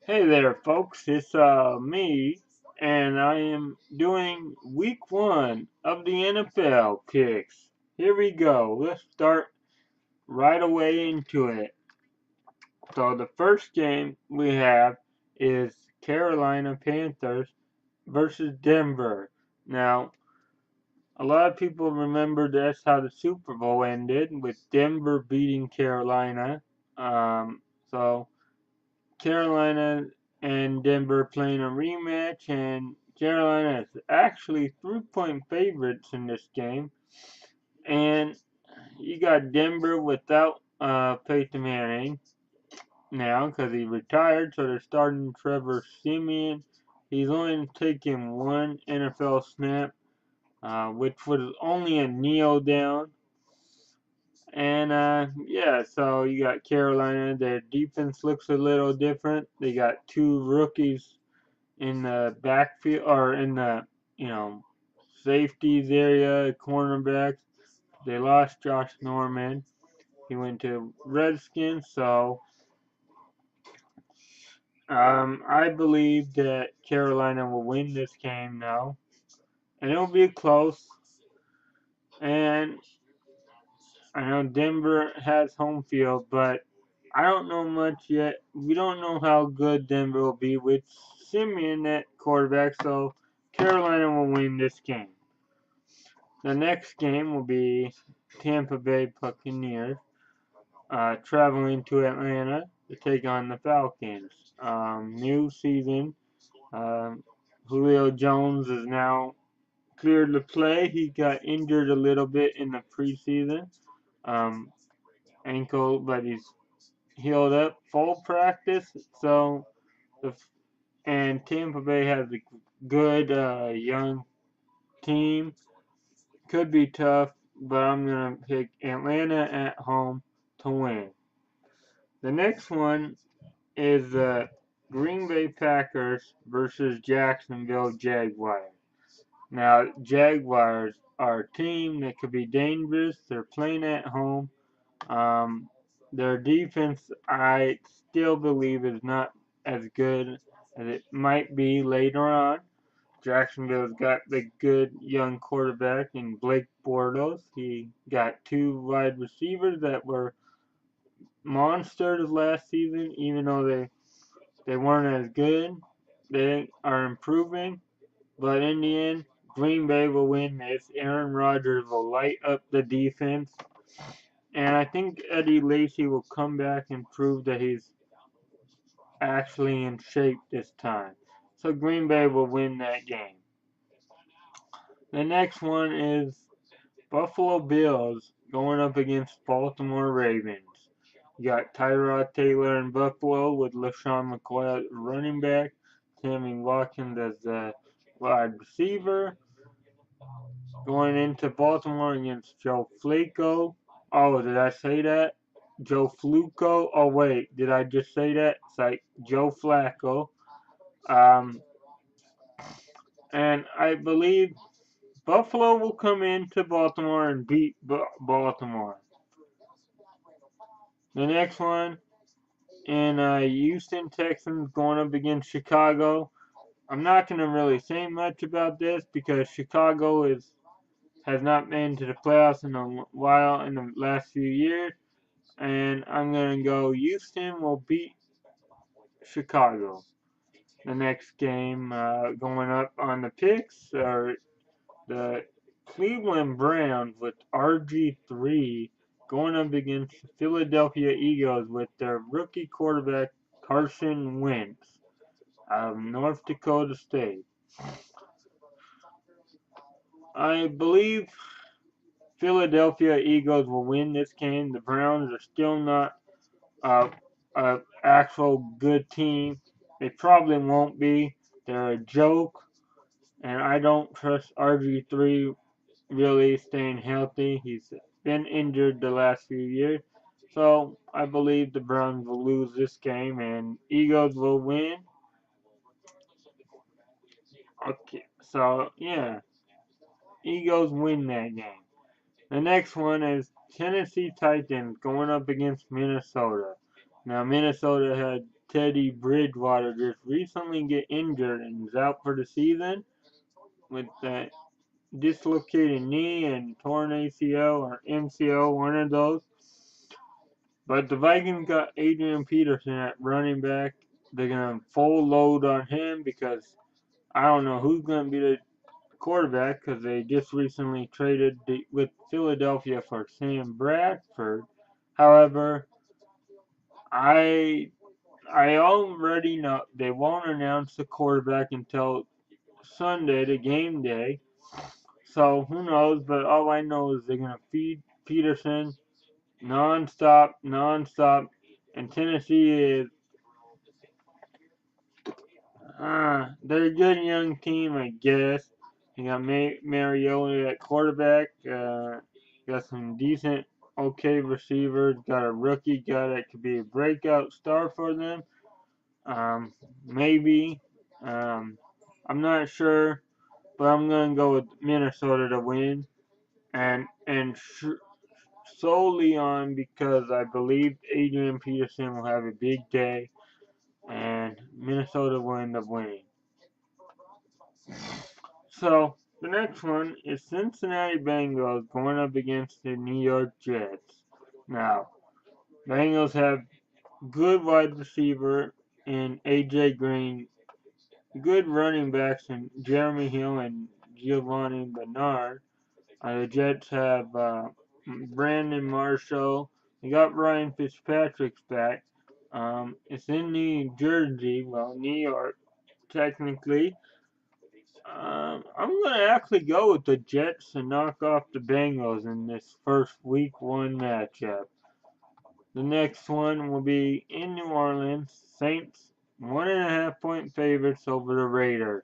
Hey there, folks. It's me, and I am doing week one of the NFL picks. Here we go. Let's start right away into it. So the first game we have is Carolina Panthers versus Denver. Now, a lot of people remember that's how the Super Bowl ended with Denver beating Carolina. So Carolina and Denver playing a rematch, and Carolina is actually 3-point favorites in this game. And you got Denver without Peyton Manning now because he retired, so they're starting Trevor Siemian. He's only taken one NFL snap, which was only a kneel down. And yeah, so you got Carolina. Their defense looks a little different. They got two rookies in the backfield or in the you know safeties area, cornerbacks. They lost Josh Norman. He went to Redskins, so I believe that Carolina will win this game now, and it'll be close. And I know Denver has home field, but I don't know much yet. We don't know how good Denver will be with Simeon at quarterback, so Carolina will win this game. The next game will be Tampa Bay Buccaneers traveling to Atlanta to take on the Falcons. New season. Um, Julio Jones is now cleared to play. He got injured a little bit in the preseason. Um, Ankle, but he's healed up. Full practice. So, the and Tampa Bay has a good young team. Could be tough, but I'm going to pick Atlanta at home to win. The next one is the Green Bay Packers versus Jacksonville Jaguars. Now, Jaguars are a team that could be dangerous. They're playing at home. Um, their defense, I still believe, is not as good as it might be later on. Jacksonville's got the good young quarterback in Blake Bortles. He got two wide receivers that were monsters last season, even though they weren't as good. They are improving, but in the end, Green Bay will win this. Aaron Rodgers will light up the defense, and I think Eddie Lacy will come back and prove that he's actually in shape this time. So Green Bay will win that game. The next one is Buffalo Bills going up against Baltimore Ravens. You got Tyrod Taylor in Buffalo with LaShawn McCoy at running back, Sammy Watkins as the wide receiver. Going into Baltimore against Joe Flacco. Oh, did I say that? Joe Fluco. Oh wait, did I just say that? It's like Joe Flacco. Um, and I believe Buffalo will come into Baltimore and beat Baltimore. The next one in Houston Texans going up against Chicago. I'm not going to really say much about this because Chicago has not been to the playoffs in a while in the last few years, and I'm going to go Houston will beat Chicago. The next game going up on the picks are the Cleveland Browns with RG3 going up against the Philadelphia Eagles with their rookie quarterback Carson Wentz of North Dakota State. I believe Philadelphia Eagles will win this game. The Browns are still not a actual good team. They probably won't be. They're a joke, and I don't trust RG3 really staying healthy. He's been injured the last few years. So I believe the Browns will lose this game and Eagles will win. Okay, so yeah, Eagles win that game. The next one is Tennessee Titans going up against Minnesota. Now Minnesota had Teddy Bridgewater just recently get injured and is out for the season with that dislocated knee and torn ACL or MCL, one of those. But the Vikings got Adrian Peterson at running back. They're going to full load on him because I don't know who's going to be the quarterback because they just recently traded with Philadelphia for Sam Bradford. However, I already know they won't announce the quarterback until Sunday, the game day. So who knows? But all I know is they're gonna feed Peterson nonstop, and Tennessee is they're a good young team, I guess. You got Mariota at quarterback. Got some decent, okay receivers. Got a rookie guy that could be a breakout star for them. Maybe. I'm not sure, but I'm gonna go with Minnesota to win, and solely on because I believe Adrian Peterson will have a big day, and Minnesota will end up winning. So the next one is Cincinnati Bengals going up against the New York Jets. Now, Bengals have good wide receiver in AJ Green, good running backs in Jeremy Hill and Giovanni Bernard. The Jets have Brandon Marshall. They got Ryan Fitzpatrick's back. It's in New Jersey, well, New York, technically. I'm going to actually go with the Jets to knock off the Bengals in this first week one matchup. The next one will be in New Orleans. Saints, 1.5 point favorites over the Raiders.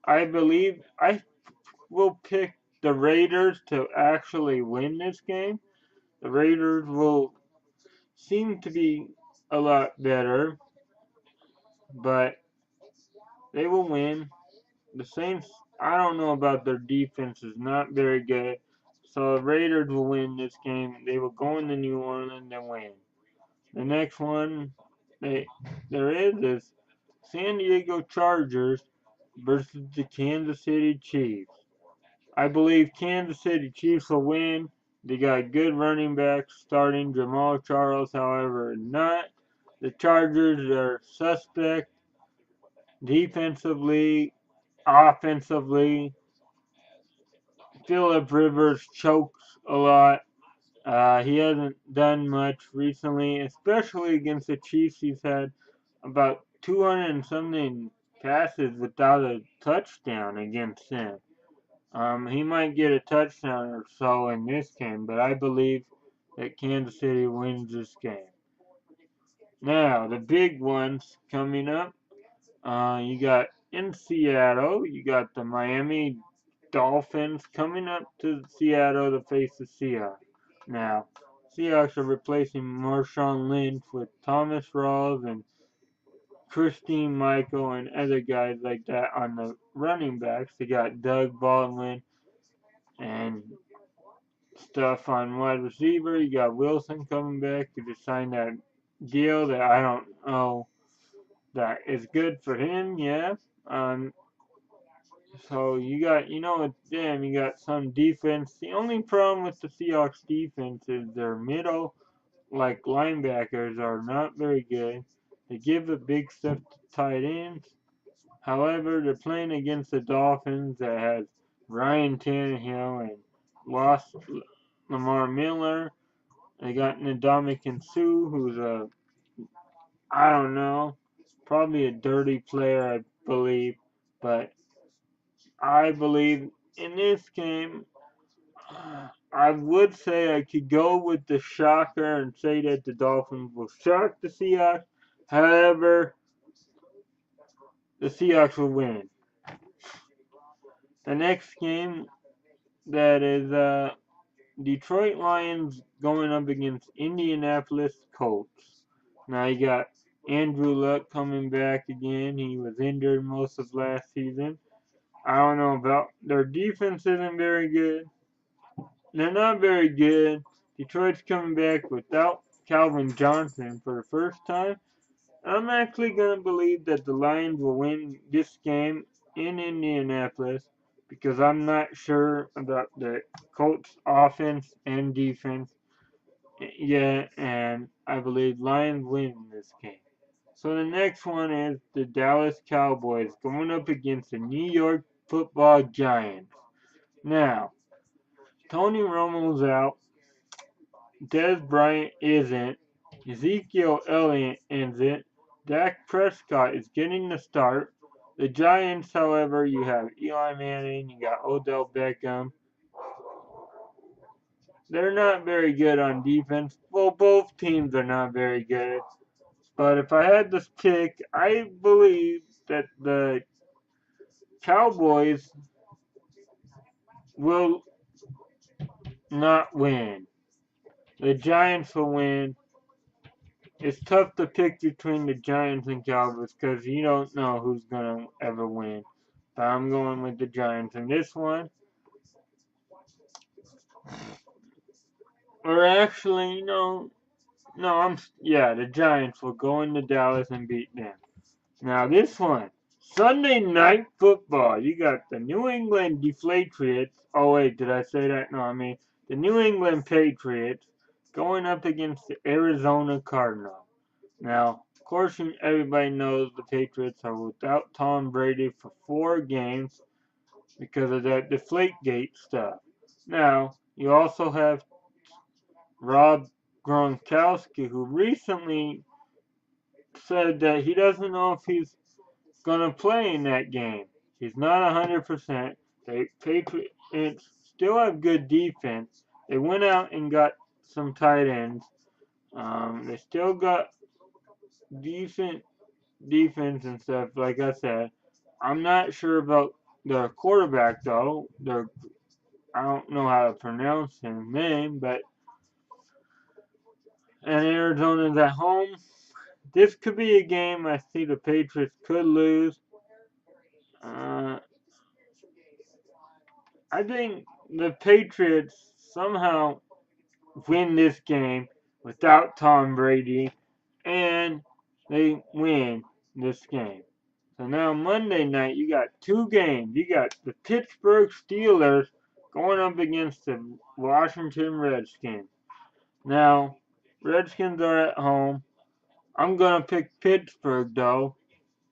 I believe I will pick the Raiders to actually win this game. The Raiders will seem to be a lot better, but they will win. The Saints, I don't know about their defense, is not very good. So the Raiders will win this game. They will go into New Orleans and win. The next one there is San Diego Chargers versus the Kansas City Chiefs. I believe Kansas City Chiefs will win. They got good running backs starting. Jamal Charles, however, not. The Chargers are suspect defensively, offensively. Philip Rivers chokes a lot. He hasn't done much recently, especially against the Chiefs. He's had about 200 and something passes without a touchdown against them. He might get a touchdown or so in this game, but I believe that Kansas City wins this game. Now, the big ones coming up. You got in Seattle, you got the Miami Dolphins coming up to Seattle to face the Seahawks. Now, Seahawks are replacing Marshawn Lynch with Thomas Rawls and Christine Michael and other guys like that on the running backs. They got Doug Baldwin and stuff on wide receiver. You got Wilson coming back to just sign that deal that I don't know that is good for him, yeah. So you got, with them, you got some defense. The only problem with the Seahawks defense is their middle, like linebackers, are not very good. They give the big stuff to tight ends. However, they're playing against the Dolphins that has Ryan Tannehill and lost Lamar Miller. They got Ndamukong Suh, who's I don't know, probably a dirty player, I believe. But I believe in this game, I would say I could go with the shocker and say that the Dolphins will shock the Seahawks. However, the Seahawks will win. The next game, that is Detroit Lions going up against Indianapolis Colts. Now you got Andrew Luck coming back again. He was injured most of last season. I don't know about their defense isn't very good. They're not very good. Detroit's coming back without Calvin Johnson for the first time. I'm actually going to believe that the Lions will win this game in Indianapolis because I'm not sure about the Colts offense and defense yet, and I believe Lions win this game. So the next one is the Dallas Cowboys going up against the New York Football Giants. Now, Tony Romo's out, Dez Bryant isn't, Ezekiel Elliott isn't, Dak Prescott is getting the start. The Giants, however, you have Eli Manning, you got Odell Beckham. They're not very good on defense. Well, both teams are not very good. But if I had to pick, I believe that the Cowboys will not win. The Giants will win. It's tough to pick between the Giants and Cowboys because you don't know who's going to ever win. But I'm going with the Giants in this one. Or actually, no, the Giants will go into Dallas and beat them. Now this one, Sunday Night Football. You got the New England Deflatriots. Oh wait, did I say that? No, I mean the New England Patriots going up against the Arizona Cardinals. Now, of course, everybody knows the Patriots are without Tom Brady for 4 games because of that Deflategate stuff. Now, you also have Rob Gronkowski, who recently said that he doesn't know if he's going to play in that game. He's not 100%. The Patriots still have good defense. They went out and got some tight ends. They still got decent defense and stuff, like I said. I'm not sure about their quarterback, though. I don't know how to pronounce his name, but and Arizona's at home. This could be a game I see the Patriots could lose. I think the Patriots somehow win this game without Tom Brady, and they win this game. So now Monday night, you got 2 games. You got the Pittsburgh Steelers going up against the Washington Redskins. Now, Redskins are at home. I'm going to pick Pittsburgh, though,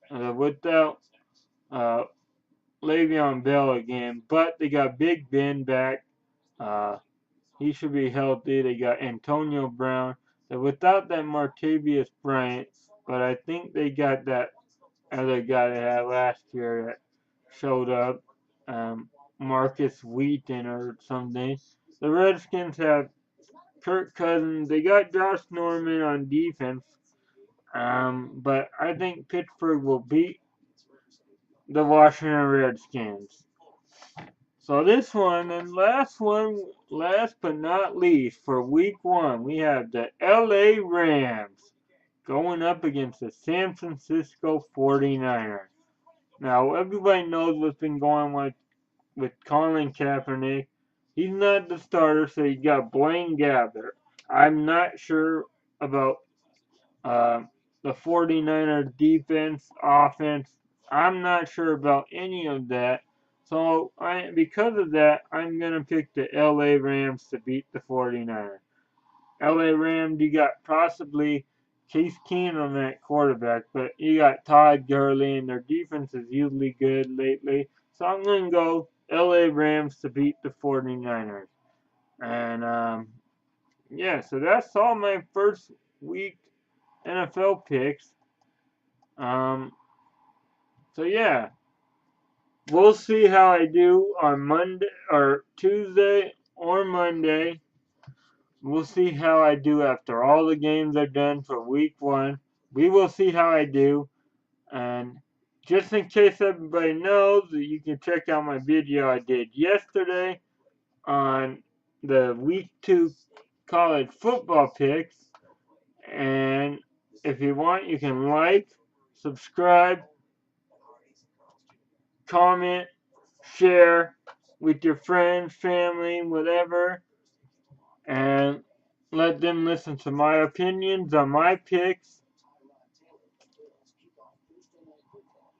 without Le'Veon Bell again. But they got Big Ben back. He should be healthy. They got Antonio Brown. Without that Martavius Bryant, but I think they got that other guy they had last year that showed up, Marcus Wheaton or something. The Redskins have Kirk Cousins. They got Josh Norman on defense, but I think Pittsburgh will beat the Washington Redskins. So this one, and last but not least, for week 1, we have the LA Rams going up against the San Francisco 49ers. Now, everybody knows what's been going on with Colin Kaepernick. He's not the starter, so you got Blaine Gabbert. I'm not sure about the 49ers defense, offense. I'm not sure about any of that. So, because of that, I'm going to pick the LA Rams to beat the 49ers. LA Rams, you got possibly Case Keenum at quarterback, but you got Todd Gurley, and their defense is usually good lately. So I'm going to go LA Rams to beat the 49ers. And, so that's all my first week NFL picks. We'll see how I do on Monday or Tuesday or Monday. We'll see how I do after all the games are done for week 1. We will see how I do. And just in case everybody knows, you can check out my video I did yesterday on the week 2 college football picks. And if you want, you can like, subscribe, comment, share with your friends, family, whatever, and let them listen to my opinions on my picks.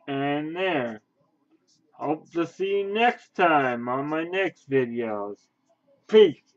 And there. Hope to see you next time on my next videos. Peace.